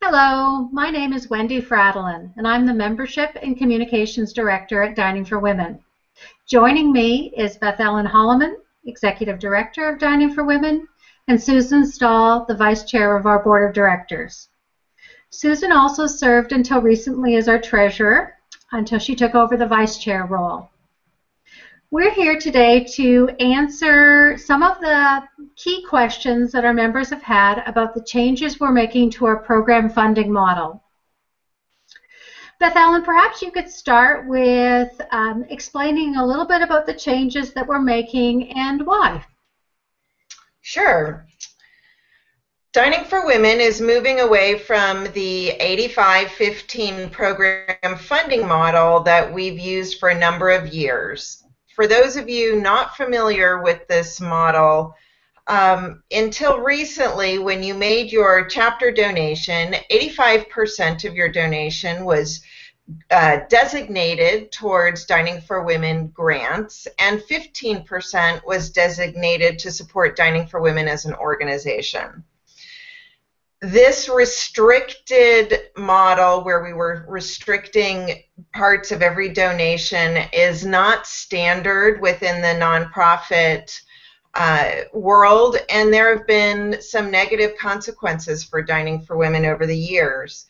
Hello, my name is Wendy Fradlin, and I'm the Membership and Communications Director at Dining for Women. Joining me is Beth Holimon, Executive Director of Dining for Women, and Susan Stahl, the Vice Chair of our Board of Directors. Susan also served until recently as our Treasurer, until she took over the Vice Chair role. We're here today to answer some of the key questions that our members have had about the changes we're making to our program funding model. Beth Ellen, perhaps you could start with explaining a little bit about the changes that we're making and why. Sure. Dining for Women is moving away from the 85-15 program funding model that we've used for a number of years. For those of you not familiar with this model, until recently, when you made your chapter donation, 85% of your donation was designated towards Dining for Women grants, and 15% was designated to support Dining for Women as an organization. This restricted model, where we were restricting parts of every donation, is not standard within the nonprofit world, and there have been some negative consequences for Dining for Women over the years.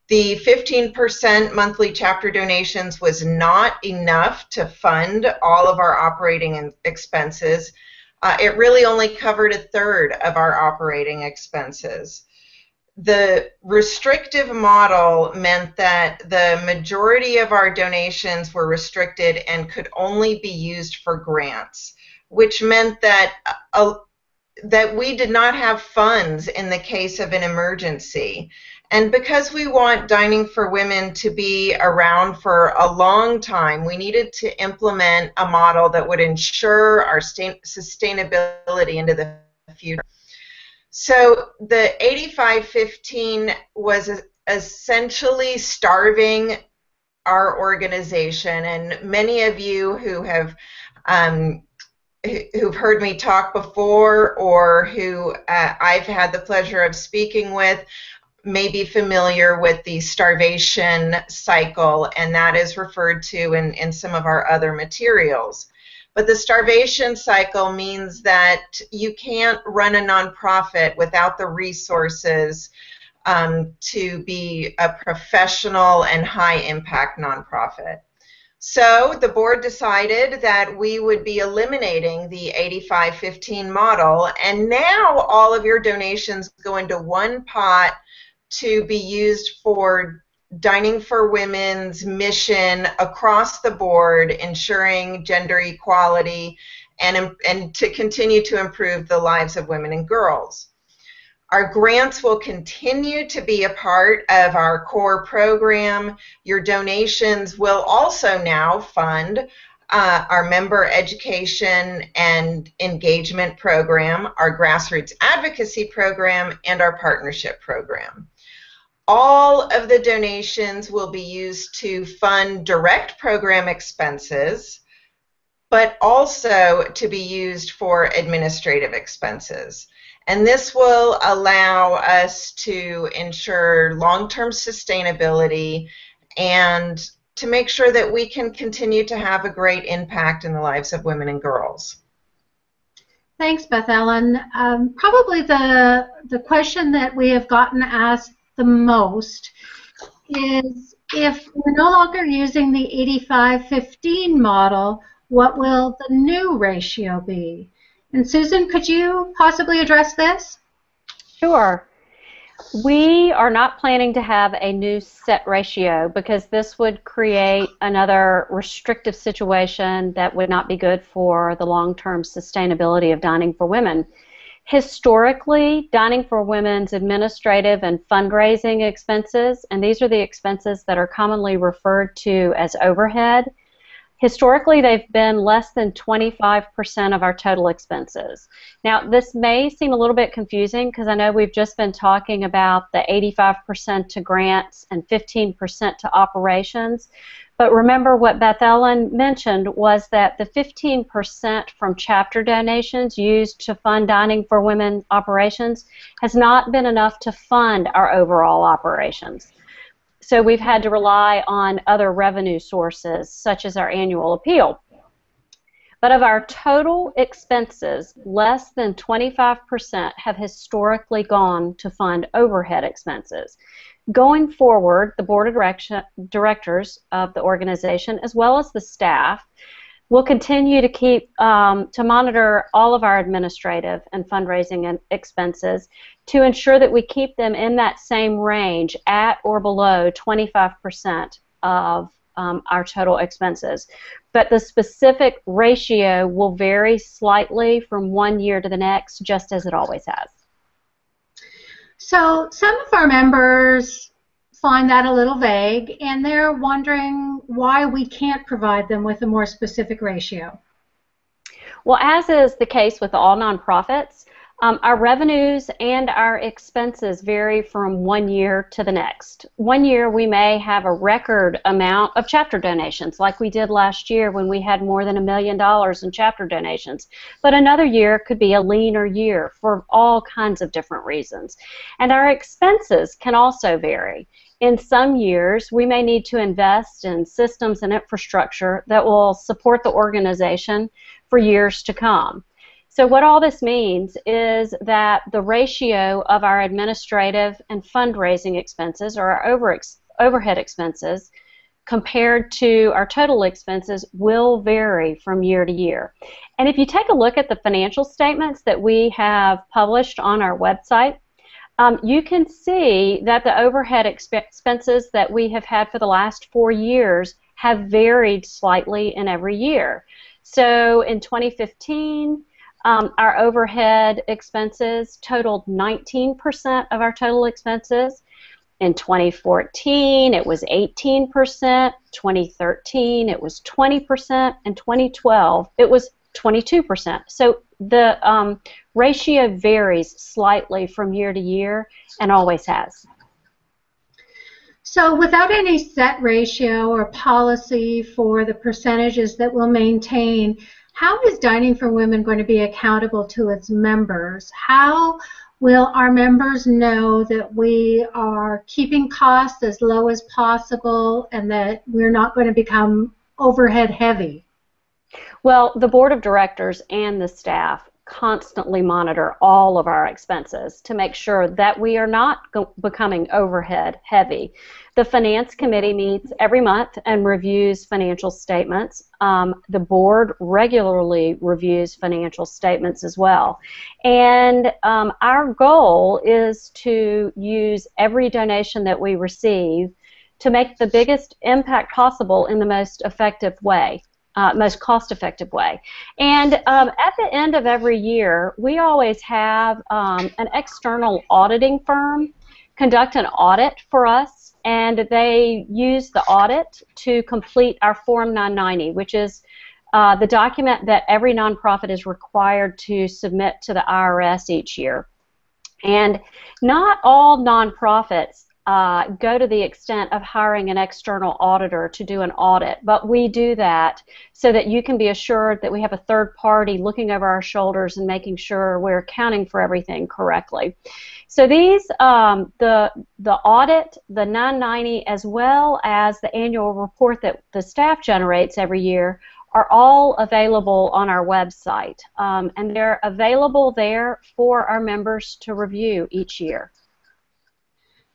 The 15% monthly chapter donations was not enough to fund all of our operating expenses. It really only covered a third of our operating expenses. The restrictive model meant that the majority of our donations were restricted and could only be used for grants, which meant that we did not have funds in the case of an emergency. And because we want Dining for Women to be around for a long time, we needed to implement a model that would ensure our sustainability into the future. So the 85-15 was essentially starving our organization, and many of you who have who've heard me talk before, or who I've had the pleasure of speaking with, may be familiar with the starvation cycle, and that is referred to in some of our other materials. But the starvation cycle means that you can't run a nonprofit without the resources to be a professional and high-impact nonprofit. So the board decided that we would be eliminating the 85-15 model, and now all of your donations go into one pot to be used for Dining for Women's mission across the board, ensuring gender equality and to continue to improve the lives of women and girls. Our grants will continue to be a part of our core program. Your donations will also now fund our member education and engagement program, our grassroots advocacy program, and our partnership program. All of the donations will be used to fund direct program expenses, but also to be used for administrative expenses. And this will allow us to ensure long-term sustainability and to make sure that we can continue to have a great impact in the lives of women and girls. Thanks, Beth Ellen. Probably the question that we have gotten asked the most is, if we're no longer using the 85-15 model, what will the new ratio be? And Susan, could you possibly address this? Sure. We are not planning to have a new set ratio, because this would create another restrictive situation that would not be good for the long-term sustainability of Dining for Women. Historically, Dining for Women's administrative and fundraising expenses, and these are the expenses that are commonly referred to as overhead, Historically, they've been less than 25% of our total expenses. Now, this may seem a little bit confusing because I know we've just been talking about the 85% to grants and 15% to operations. But remember what Beth Ellen mentioned was that the 15% from chapter donations used to fund Dining for Women operations has not been enough to fund our overall operations. So we've had to rely on other revenue sources, such as our annual appeal. But of our total expenses, less than 25% have historically gone to fund overhead expenses. Going forward, the board of directors of the organization, as well as the staff, will continue to to monitor all of our administrative and fundraising expenses to ensure that we keep them in that same range at or below 25% of our total expenses. But the specific ratio will vary slightly from one year to the next, just as it always has. So some of our members find that a little vague, and they're wondering why we can't provide them with a more specific ratio. Well, as is the case with all nonprofits, our revenues and our expenses vary from one year to the next. One year we may have a record amount of chapter donations, like we did last year when we had more than $1 million in chapter donations. But another year could be a leaner year for all kinds of different reasons. And our expenses can also vary. In some years, we may need to invest in systems and infrastructure that will support the organization for years to come. So what all this means is that the ratio of our administrative and fundraising expenses, or our overhead expenses, compared to our total expenses will vary from year to year. And if you take a look at the financial statements that we have published on our website, you can see that the overhead expenses that we have had for the last 4 years have varied slightly in every year. So in 2015, our overhead expenses totaled 19% of our total expenses. In 2014, it was 18%. 2013, it was 20%. And 2012, it was 22%. So the ratio varies slightly from year to year and always has. So without any set ratio or policy for the percentages that we'll maintain, how is Dining for Women going to be accountable to its members? How will our members know that we are keeping costs as low as possible and that we're not going to become overhead heavy? Well, the board of directors and the staff constantly monitor all of our expenses to make sure that we are not becoming overhead heavy. The finance committee meets every month and reviews financial statements. The board regularly reviews financial statements as well. And our goal is to use every donation that we receive to make the biggest impact possible in the most effective way. Most cost-effective way. And at the end of every year, we always have an external auditing firm conduct an audit for us, and they use the audit to complete our Form 990, which is the document that every nonprofit is required to submit to the IRS each year. And not all nonprofits go to the extent of hiring an external auditor to do an audit, but we do that so that you can be assured that we have a third party looking over our shoulders and making sure we're accounting for everything correctly. So these, the audit, the 990, as well as the annual report that the staff generates every year are all available on our website, and they're available there for our members to review each year.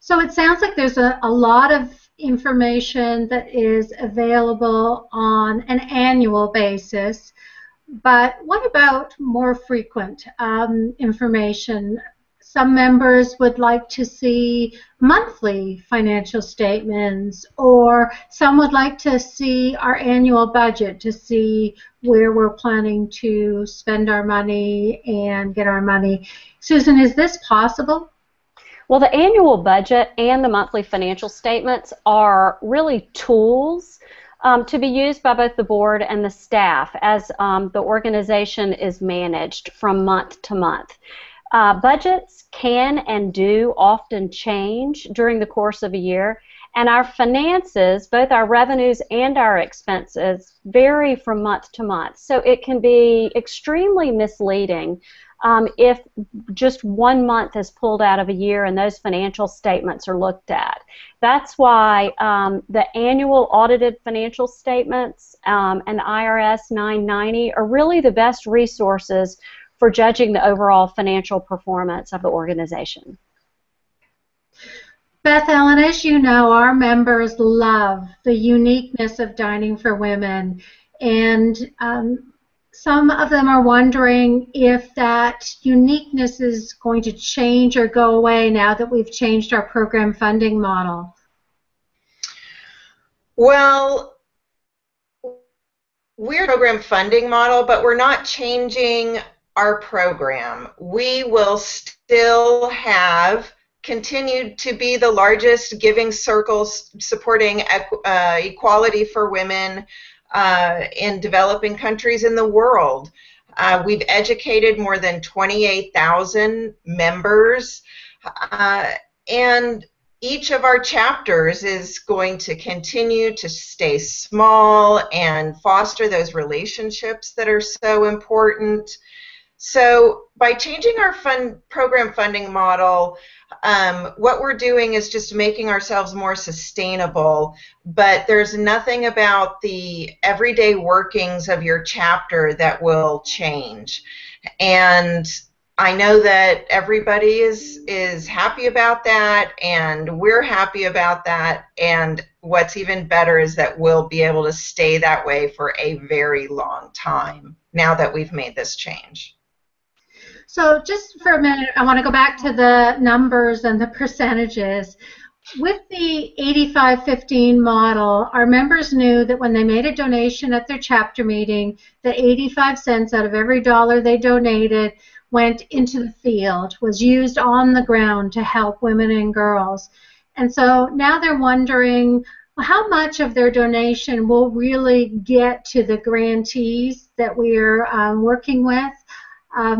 So it sounds like there's a lot of information that is available on an annual basis, but what about more frequent information? Some members would like to see monthly financial statements, or some would like to see our annual budget to see where we're planning to spend our money and get our money. Susan, is this possible? Well, the annual budget and the monthly financial statements are really tools to be used by both the board and the staff as the organization is managed from month to month. Budgets can and do often change during the course of a year, and our finances, both our revenues and our expenses, vary from month to month. So it can be extremely misleading if just 1 month is pulled out of a year and those financial statements are looked at. That's why the annual audited financial statements and IRS 990 are really the best resources for judging the overall financial performance of the organization. Beth Ellen, as you know, our members love the uniqueness of Dining for Women, and some of them are wondering if that uniqueness is going to change or go away now that we've changed our program funding model. Well, we're a program funding model, but we're not changing our program. We will still have continued to be the largest giving circle supporting equality for women in developing countries in the world. We've educated more than 28,000 members, and each of our chapters is going to continue to stay small and foster those relationships that are so important. So by changing our program funding model, what we're doing is just making ourselves more sustainable, but there's nothing about the everyday workings of your chapter that will change. And I know that everybody is happy about that, and we're happy about that, and what's even better is that we'll be able to stay that way for a very long time now that we've made this change. So just for a minute, I want to go back to the numbers and the percentages. With the 85-15 model, our members knew that when they made a donation at their chapter meeting, that 85 cents out of every dollar they donated went into the field, was used on the ground to help women and girls. And so now they're wondering, well, how much of their donation will really get to the grantees that we're working with?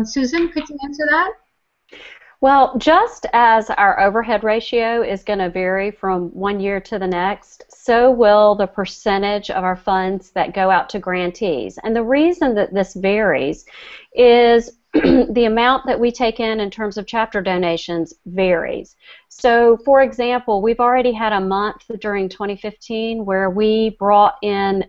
Susan, could you answer that? Well, just as our overhead ratio is going to vary from one year to the next, so will the percentage of our funds that go out to grantees. And the reason that this varies is the amount that we take in terms of chapter donations varies. So, for example, we've already had a month during 2015 where we brought in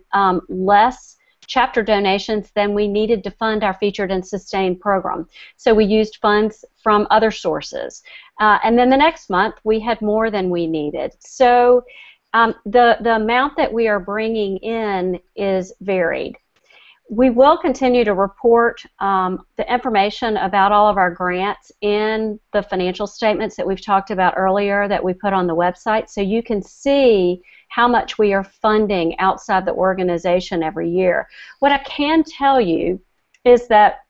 less chapter donations than we needed to fund our featured and sustained program. So we used funds from other sources. And then the next month we had more than we needed. So the amount that we are bringing in is varied. We will continue to report the information about all of our grants in the financial statements that we've talked about earlier that we put on the website, so you can see how much we are funding outside the organization every year. What I can tell you is that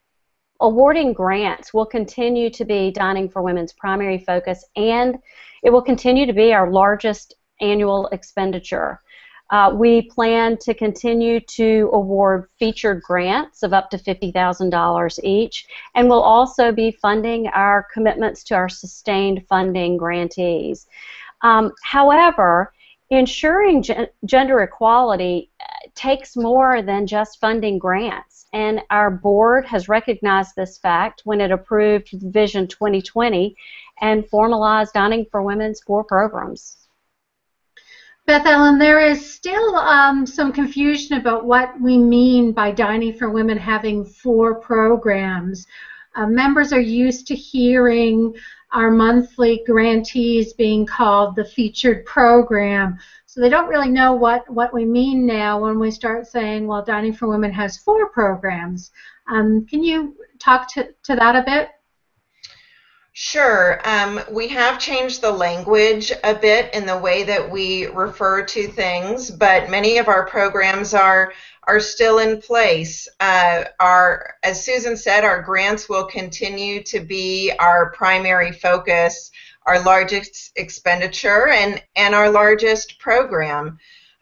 awarding grants will continue to be Dining for Women's primary focus, and it will continue to be our largest annual expenditure. We plan to continue to award featured grants of up to $50,000 each, and we'll also be funding our commitments to our sustained funding grantees. However, ensuring gender equality takes more than just funding grants, and our board has recognized this fact when it approved Vision 2020 and formalized Dining for Women's 4 programs. Beth Ellen, there is still some confusion about what we mean by Dining for Women having 4 programs. Members are used to hearing our monthly grantees being called the featured program, so they don't really know what we mean now when we start saying, well, Dining for Women has 4 programs. Can you talk to that a bit? Sure. We have changed the language a bit in the way that we refer to things, but many of our programs are still in place. As Susan said, our grants will continue to be our primary focus, our largest expenditure, and our largest program.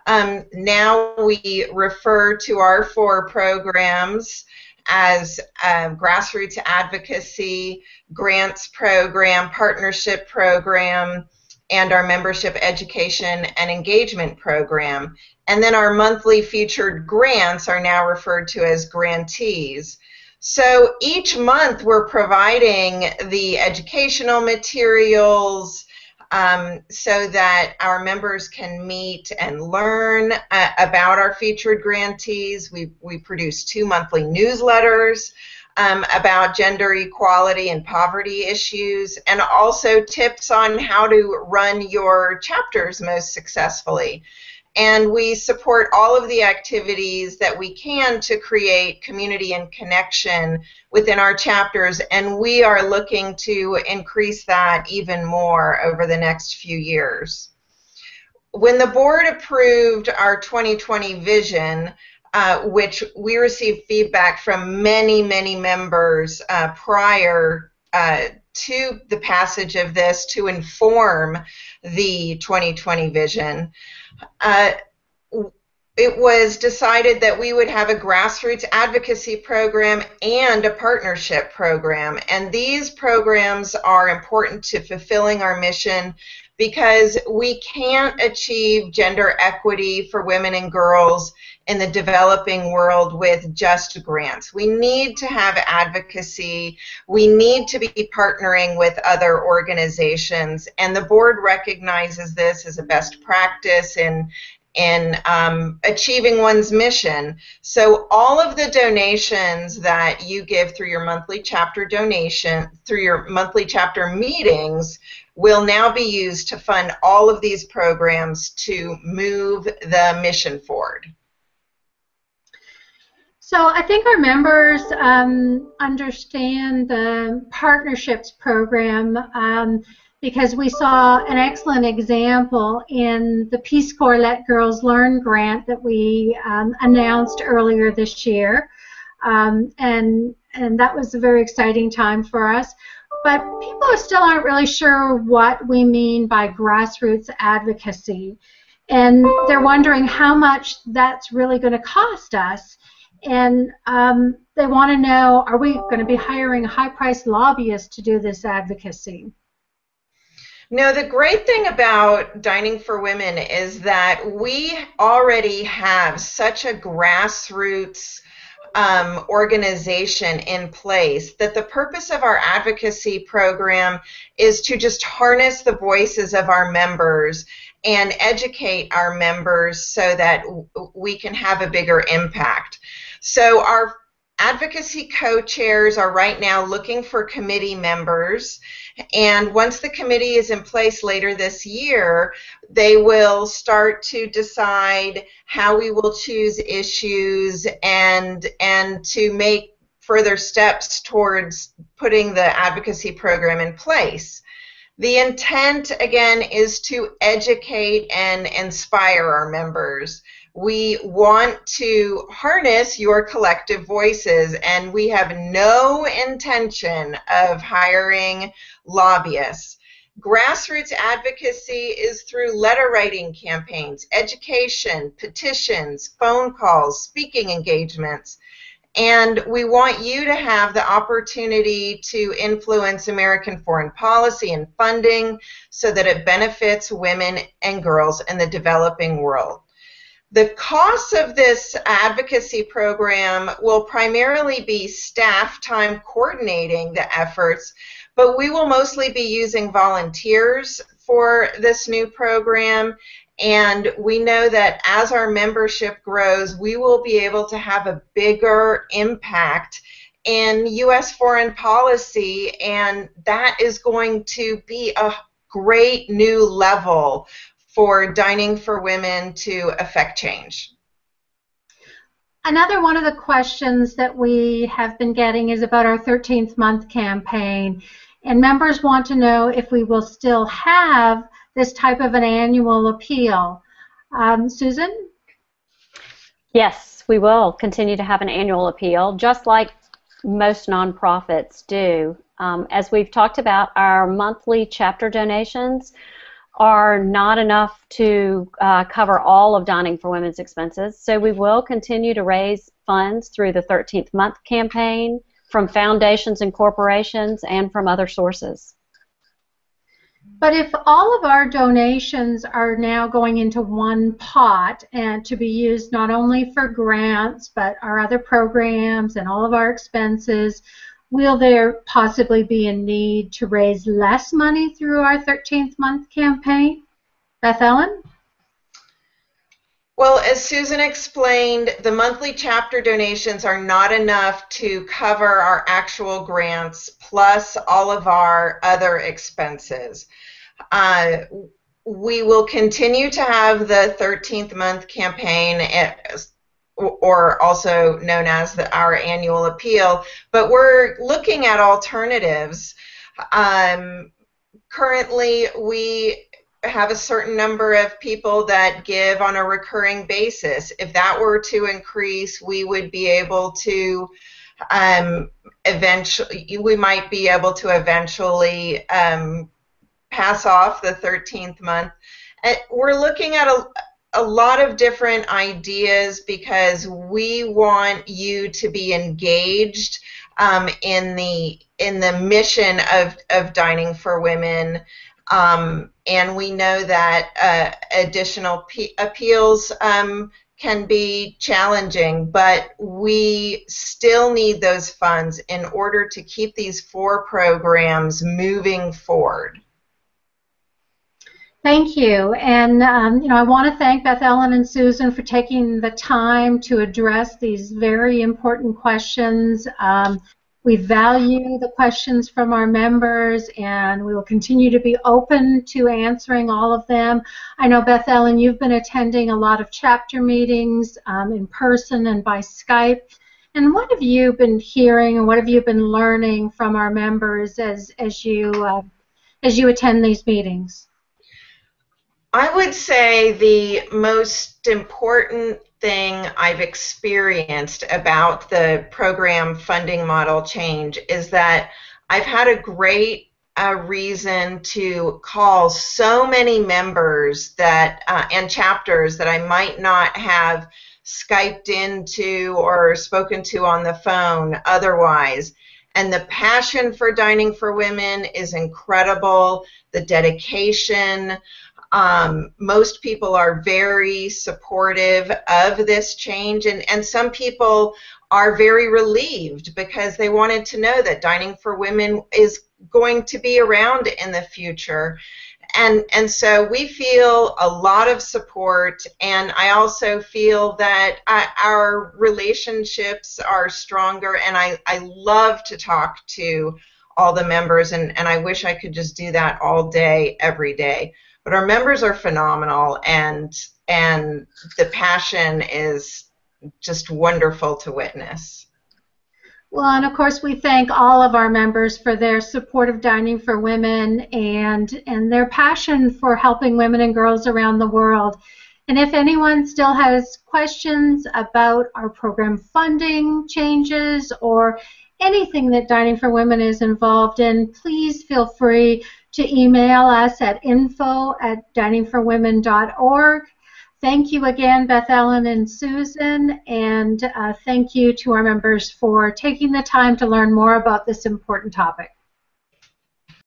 Now we refer to our 4 programs as grassroots advocacy, grants program, partnership program, and our membership education and engagement program. And then our monthly featured grants are now referred to as grantees. So each month we're providing the educational materials, so that our members can meet and learn about our featured grantees. We produce 2 monthly newsletters about gender equality and poverty issues, and also tips on how to run your chapters most successfully. And we support all of the activities that we can to create community and connection within our chapters, and we are looking to increase that even more over the next few years. When the board approved our 2020 vision, which we received feedback from many, many members prior to the passage of this to inform the 2020 vision, it was decided that we would have a grassroots advocacy program and a partnership program. And these programs are important to fulfilling our mission because we can't achieve gender equity for women and girls in the developing world with just grants. We need to have advocacy. We need to be partnering with other organizations, and the board recognizes this as a best practice in achieving one's mission. So all of the donations that you give through your monthly chapter meetings will now be used to fund all of these programs to move the mission forward. So I think our members understand the partnerships program because we saw an excellent example in the Peace Corps Let Girls Learn grant that we announced earlier this year. And that was a very exciting time for us. But people still aren't really sure what we mean by grassroots advocacy. And they're wondering how much that's really going to cost us. And they want to know, are we going to be hiring high-priced lobbyists to do this advocacy? No, the great thing about Dining for Women is that we already have such a grassroots organization in place that the purpose of our advocacy program is to just harness the voices of our members and educate our members so that we can have a bigger impact. So our advocacy co-chairs are right now looking for committee members, and once the committee is in place later this year, they will start to decide how we will choose issues and to make further steps towards putting the advocacy program in place. The intent, again, is to educate and inspire our members. We want to harness your collective voices, and we have no intention of hiring lobbyists. Grassroots advocacy is through letter writing campaigns, education, petitions, phone calls, speaking engagements. And we want you to have the opportunity to influence American foreign policy and funding so that it benefits women and girls in the developing world. The costs of this advocacy program will primarily be staff time coordinating the efforts, but we will mostly be using volunteers for this new program. And we know that as our membership grows, we will be able to have a bigger impact in U.S. foreign policy, and that is going to be a great new level for Dining for Women to affect change. Another one of the questions that we have been getting is about our 13th month campaign, and members want to know if we will still have this type of an annual appeal. Susan? Yes, we will continue to have an annual appeal, just like most nonprofits do. As we've talked about, our monthly chapter donations are not enough to cover all of Dining for Women's expenses, so we will continue to raise funds through the 13th Month campaign from foundations and corporations and from other sources. But if all of our donations are now going into one pot and to be used not only for grants but our other programs and all of our expenses, will there possibly be a need to raise less money through our 13th Month campaign? Beth Ellen? Well, as Susan explained, the monthly chapter donations are not enough to cover our actual grants plus all of our other expenses. We will continue to have the 13th Month campaign, or also known as our annual appeal, but we're looking at alternatives. Currently, we have a certain number of people that give on a recurring basis. If that were to increase, we would be able to we might be able to eventually pass off the 13th month. We're looking at a lot of different ideas because we want you to be engaged in the mission of Dining for Women. And we know that additional appeals can be challenging, but we still need those funds in order to keep these 4 programs moving forward. Thank you. And I want to thank Beth Ellen and Susan for taking the time to address these very important questions. We value the questions from our members, and we will continue to be open to answering all of them. I know, Beth Ellen, you've been attending a lot of chapter meetings in person and by Skype. And what have you been hearing and what have you been learning from our members as you attend these meetings? I would say the most important thing I've experienced about the program funding model change is that I've had a great reason to call so many members that and chapters that I might not have Skyped into or spoken to on the phone otherwise. And the passion for Dining for Women is incredible. The dedication. Most people are very supportive of this change, and some people are very relieved because they wanted to know that Dining for Women is going to be around in the future. And so we feel a lot of support, and I also feel that our relationships are stronger, and I love to talk to all the members, and I wish I could just do that all day, every day. But our members are phenomenal, and the passion is just wonderful to witness. Well, and of course we thank all of our members for their support of Dining for Women and their passion for helping women and girls around the world. And if anyone still has questions about our program funding changes or anything that Dining for Women is involved in, please feel free to email us at info@diningforwomen.org. Thank you again, Beth Ellen and Susan, and thank you to our members for taking the time to learn more about this important topic.